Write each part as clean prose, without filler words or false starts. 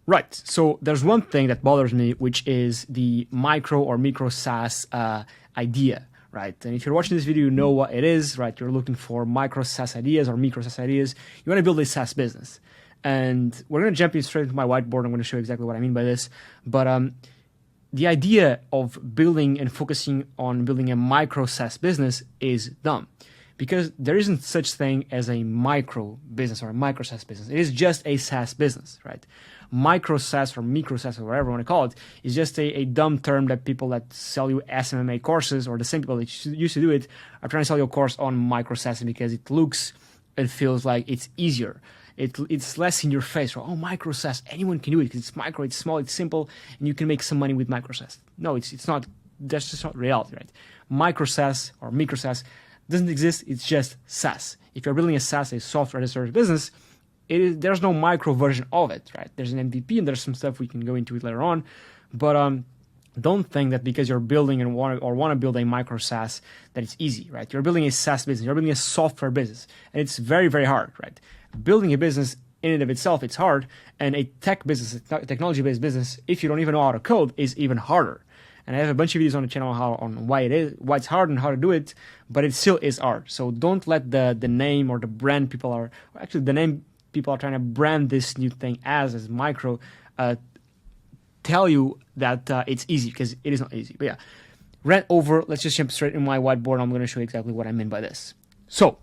Right. So there's one thing that bothers me, which is the micro SaaS idea, right? And if you're watching this video, you know what it is, right? You're looking for micro SaaS ideas or micro SaaS ideas. You want to build a SaaS business. And we're going to jump in straight into my whiteboard. I'm going to show you exactly what I mean by this. But the idea of building and focusing on building a micro SaaS business is dumb, because there isn't such thing as a micro business or a micro SaaS business. It is just a SaaS business, right? Micro SaaS or micro SaaS or whatever you want to call it is just a dumb term that people that sell you SMMA courses, or the same people that used to do it, are trying to sell you a course on micro SaaS because it looks, it feels like it's easier. It's less in your face. Or, oh, micro SaaS, anyone can do it because it's micro, it's small, it's simple, and you can make some money with micro SaaS. No, it's not. That's just not reality, right? Micro SaaS or micro SaaS doesn't exist. It's just SaaS. If you're building a SaaS, a software as a service business, there's no micro version of it, right? There's an MVP and there's some stuff we can go into it later on, but don't think that because you're building and want to build a micro SaaS that it's easy, right? You're building a SaaS business. You're building a software business, and it's very, very hard, right? Building a business in and of itself, it's hard, and a tech business, a technology-based business, if you don't even know how to code, is even harder. And I have a bunch of videos on the channel on why it's hard and how to do it, but it still is hard. So don't let the name or the brand people are trying to brand this new thing as micro, tell you that it's easy, because it is not easy. But yeah, rant over. Let's just jump straight in my whiteboard. I'm going to show you exactly what I mean by this. So,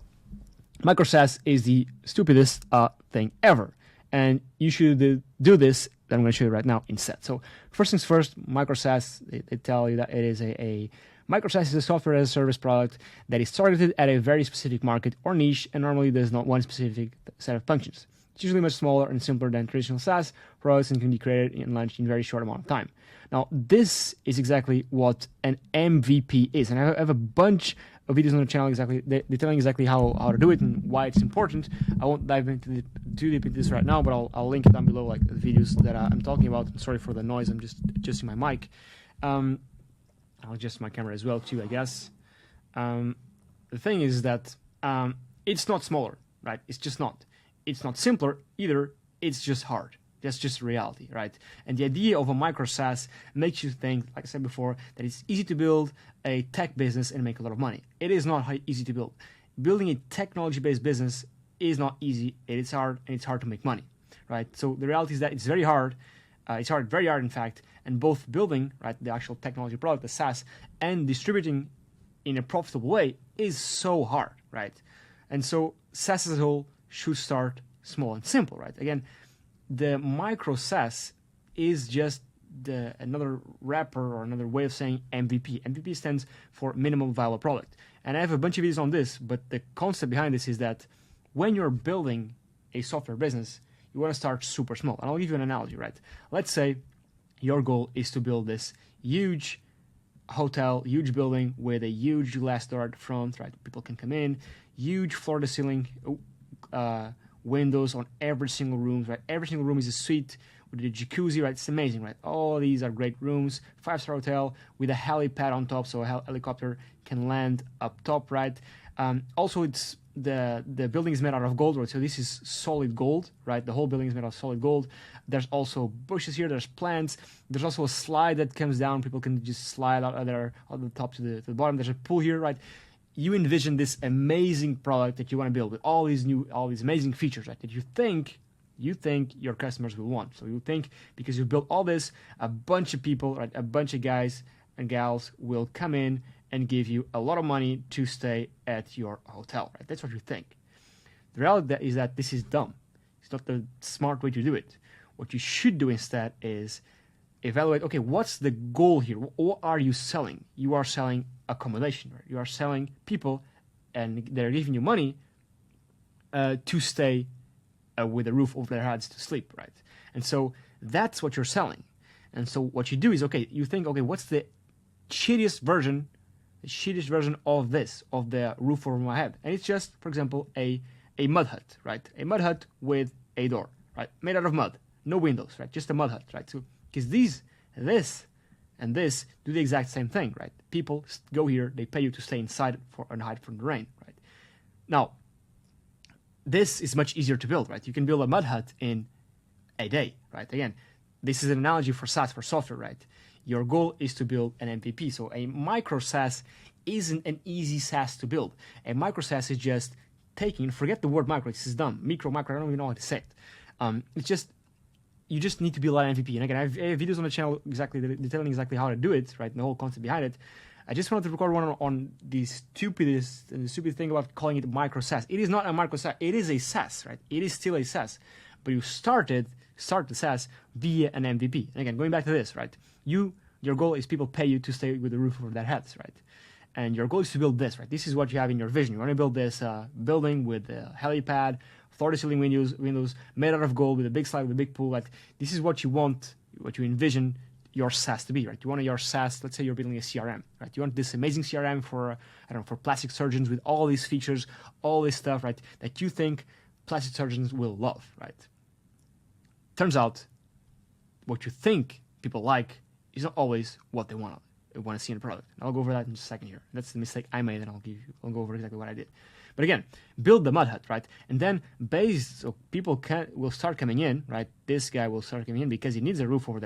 micro SaaS is the stupidest thing ever, and you should do this that I'm going to show you right now instead. So first things first, micro SaaS, they tell you that it is a micro SaaS is a software as a service product that is targeted at a very specific market or niche, and normally there's not one specific set of functions. It's usually much smaller and simpler than traditional SaaS products and can be created and launched in a very short amount of time. Now, this is exactly what an MVP is, and I have a bunch of videos on the channel they're telling exactly how to do it and why it's important. I won't dive into too deep into this right now, but I'll link it down below, like the videos that I'm talking about. I'm sorry for the noise. I'm just adjusting my mic. I'll adjust my camera as well too, I guess. The thing is that it's not smaller, right? It's just not. It's not simpler either. It's just hard. That's just reality, right? And the idea of a micro SaaS makes you think, like I said before, that it's easy to build a tech business and make a lot of money. It is not easy to build. Building a technology-based business is not easy. It is hard, and it's hard to make money, right? So the reality is that it's very hard. It's hard, very hard, in fact. And both building, right, the actual technology product, the SaaS, and distributing in a profitable way is so hard, right? And so SaaS as a whole should start small and simple, right? Again, the micro SaaS is just another wrapper or another way of saying MVP. MVP stands for minimum viable product. And I have a bunch of videos on this, but the concept behind this is that when you're building a software business, you want to start super small. And I'll give you an analogy, right? Let's say your goal is to build this huge hotel, huge building with a huge glass door at the front, right? People can come in, huge floor-to-ceiling windows on every single room, right? Every single room is a suite with a jacuzzi, right? It's amazing, right? All these are great rooms. 5-star hotel with a helipad on top, so a helicopter can land up top, right? Also, it's the building is made out of gold, right? So this is solid gold, right? The whole building is made out of solid gold. There's also bushes here. There's plants. There's also a slide that comes down. People can just slide out there on the top to the bottom. There's a pool here, right? You envision this amazing product that you want to build with all these amazing features, right? That you think your customers will want. So you think, because you built all this, a bunch of people, right, a bunch of guys and gals will come in and give you a lot of money to stay at your hotel, right? That's what you think. The reality is that this is dumb. It's not the smart way to do it. What you should do instead is evaluate, okay, what's the goal here? What are you selling? You are selling accommodation, right? You are selling people, and they're giving you money to stay with a roof over their heads to sleep, right? And so that's what you're selling. And so what you do is, okay, you think, okay, what's the shittiest version of this, of the roof over my head? And it's just, for example, a mud hut, right? A mud hut with a door, right? Made out of mud, no windows, right? Just a mud hut, right? So, because this and this do the exact same thing, right? People go here, they pay you to stay inside and hide from the rain, right? Now, this is much easier to build, right? You can build a mud hut in a day, right? Again, this is an analogy for SaaS, for software, right? Your goal is to build an MVP. So a micro SaaS isn't an easy SaaS to build. A micro SaaS is just taking, forget the word micro, this is dumb. Micro, macro, I don't even know how to say it. It's just, you just need to build an MVP. And again, I have videos on the channel detailing exactly how to do it, right? And the whole concept behind it. I just wanted to record one on the stupid thing about calling it micro SaaS. It is not a micro SaaS. It is a SaaS, right? It is still a SaaS. But you start the SaaS via an MVP. And again, going back to this, right? Your goal is people pay you to stay with the roof over their heads, right? And your goal is to build this, right? This is what you have in your vision. You want to build this building with a helipad, floor-to-ceiling windows made out of gold with a big slide, with a big pool. Like, this is what you want, what you envision your SaaS to be, right? You want your SaaS, let's say you're building a CRM, right? You want this amazing CRM for, for plastic surgeons with all these features, all this stuff, right? That you think plastic surgeons will love, right? Turns out, what you think people like is not always what they want to see in a product. And I'll go over that in just a second here. That's the mistake I made, and I'll go over exactly what I did. But again, build the mud hut, right? And then so people will start coming in, right? This guy will start coming in because he needs a roof over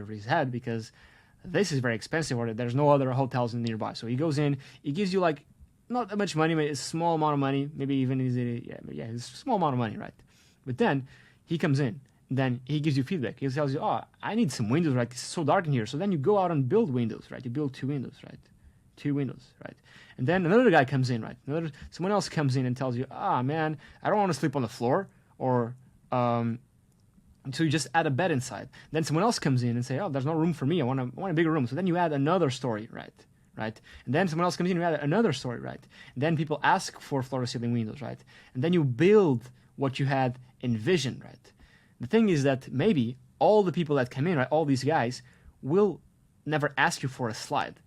his head, because this is very expensive, or there's no other hotels nearby. So he goes in, he gives you like not that much money, but a small amount of money, maybe even it's a small amount of money, right? But then he comes in, then he gives you feedback. He tells you, oh, I need some windows, right? It's so dark in here. So then you go out and build windows, right? You build 2 windows, right? 2 windows, right? And then another guy comes in, right? Someone else comes in and tells you, man, I don't want to sleep on the floor, or so you just add a bed inside. Then someone else comes in and say, oh, there's no room for me. I want a bigger room. So then you add another story, right? And then someone else comes in and you add another story, right? And then people ask for floor-to-ceiling windows, right? And then you build what you had envisioned, right? The thing is that maybe all the people that come in, right, all these guys, will never ask you for a slide.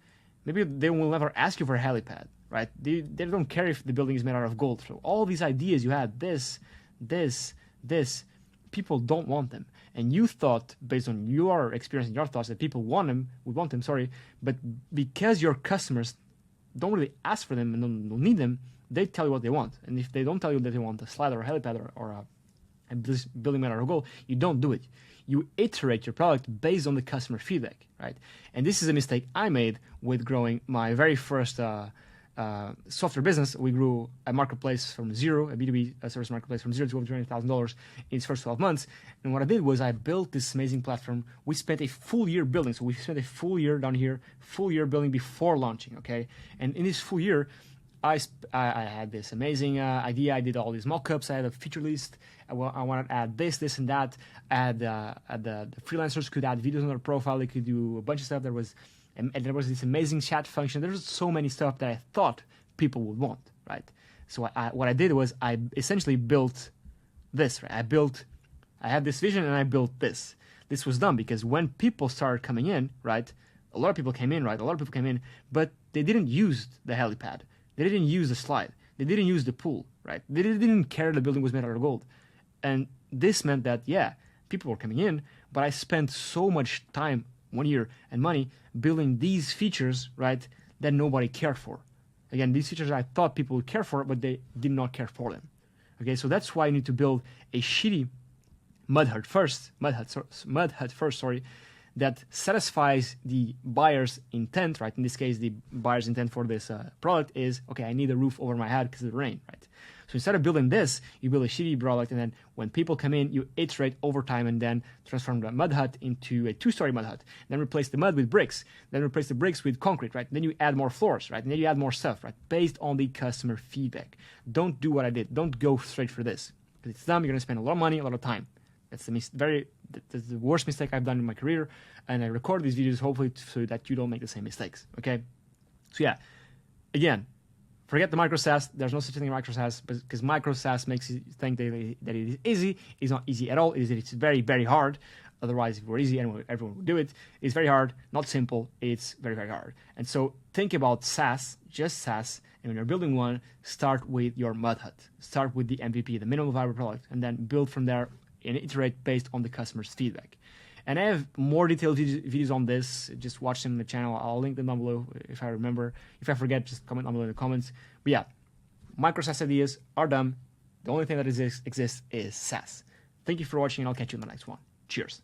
Maybe they will never ask you for a helipad, right? They don't care if the building is made out of gold. So all these ideas you had, this, people don't want them. And you thought, based on your experience and your thoughts, that people would want them, but because your customers don't really ask for them and don't need them, they tell you what they want. And if they don't tell you that they want a slide or a helipad or a building made out of gold, you don't do it. You iterate your product based on the customer feedback, right? And this is a mistake I made with growing my very first software business. We grew a marketplace from zero, a B2B service marketplace from zero to over $200,000 in its first 12 months. And what I did was I built this amazing platform. We spent a full year building. So we spent a full year down here, full year building before launching, okay? And in this full year, I had this amazing idea. I did all these mock-ups. I had a feature list. I wanted to add this, and that. The freelancers could add videos on their profile. They could do a bunch of stuff. There was this amazing chat function. There was so many stuff that I thought people would want, right? So what I did was I essentially built this, right? I had this vision and I built this. This was done because when people started coming in, right? A lot of people came in, but they didn't use the helipad. They didn't use the slide. They didn't use the pool, right? They didn't care the building was made out of gold. And this meant that, people were coming in, but I spent so much time, 1 year, and money building these features, right, that nobody cared for. Again, these features I thought people would care for, but they did not care for them. Okay, so that's why you need to build a shitty mud hut first, that satisfies the buyer's intent, right? In this case, the buyer's intent for this product is, okay, I need a roof over my head because of the rain, right? So instead of building this, you build a shitty product, and then when people come in, you iterate over time and then transform the mud hut into a 2-story mud hut. Then replace the mud with bricks. Then replace the bricks with concrete, right? Then you add more floors, right? And then you add more stuff, right? Based on the customer feedback. Don't do what I did. Don't go straight for this. Because it's dumb. You're going to spend a lot of money, a lot of time. That's the worst mistake I've done in my career, and I record these videos hopefully so that you don't make the same mistakes, okay? So again, forget the micro SaaS. There's no such thing as micro SaaS, because micro SaaS makes you think that it is easy. It's not easy at all. It's very, very hard. Otherwise, if it were easy, everyone would do it. It's very hard, not simple. It's very, very hard. And so think about SaaS, just SaaS, and when you're building one, start with your mud hut. Start with the MVP, the minimum viable product, and then build from there and iterate based on the customer's feedback. And I have more detailed videos on this. Just watch them in the channel. I'll link them down below if I remember. If I forget, just comment down below in the comments. But micro SaaS ideas are dumb. The only thing that exists is SaaS. Thank you for watching, and I'll catch you in the next one. Cheers.